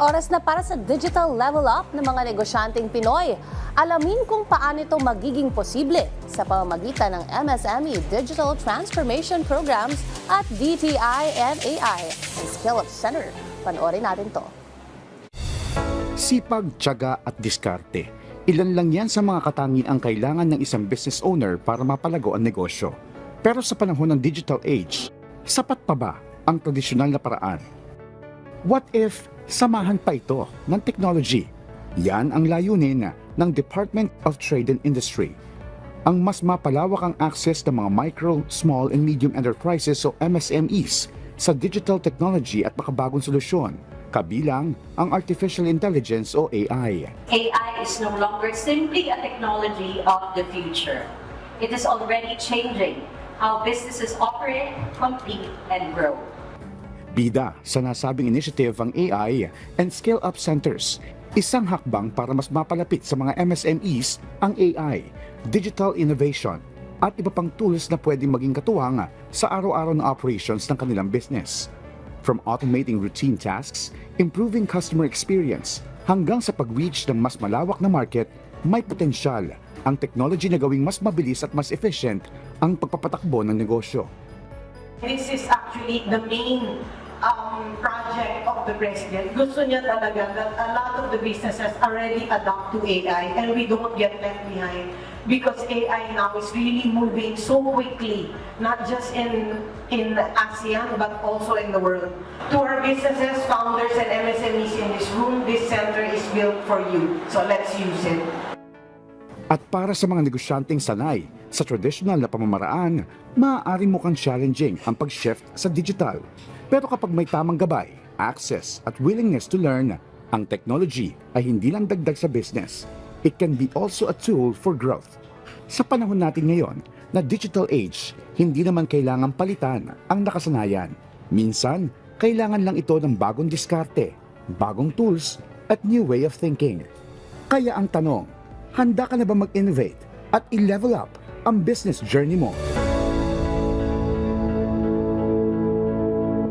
Oras na para sa digital level up ng mga negosyanteng Pinoy. Alamin kung paano ito magiging posible sa pamamagitan ng MSME Digital Transformation Programs at DTI and AI ng Skill Up Center. Panoorin natin to. Sipag, tiyaga at diskarte. Ilan lang yan sa mga katangiang kailangan ng isang business owner para mapalago ang negosyo. Pero sa panahon ng digital age, sapat pa ba ang tradisyonal na paraan? What if samahan pa ito ng technology? Yan ang layunin ng Department of Trade and Industry. Ang mas mapalawak ang access ng mga micro, small and medium enterprises o MSMEs sa digital technology at makabagong solusyon, kabilang ang artificial intelligence o AI. AI is no longer simply a technology of the future. It is already changing how businesses operate, compete, and grow. Bida sa nasabing initiative ang AI and Scale-Up Centers, isang hakbang para mas mapalapit sa mga MSMEs ang AI, digital innovation, at iba pang tools na pwedeng maging katuwang sa araw-araw na operations ng kanilang business. From automating routine tasks, improving customer experience, hanggang sa pag-reach ng mas malawak na market, may potensyal ang technology na gawing mas mabilis at mas efficient ang pagpapatakbo ng negosyo. This is actually the main project of the President. Gusto niya talaga that a lot of the businesses already adapt to AI and we don't get left behind because AI now is really moving so quickly, not just in ASEAN but also in the world. To our businesses, founders and MSMEs in this room, this center is built for you. So let's use it. At para sa mga negosyanteng sanay sa traditional na pamamaraan, maaaring mukhang challenging ang pag-shift sa digital. Pero kapag may tamang gabay, access at willingness to learn, ang technology ay hindi lang dagdag sa business. It can be also a tool for growth. Sa panahon natin ngayon na digital age, hindi naman kailangan palitan ang nakasanayan. Minsan, kailangan lang ito ng bagong diskarte, bagong tools at new way of thinking. Kaya ang tanong, handa ka na ba mag-innovate at i-level up ang business journey mo?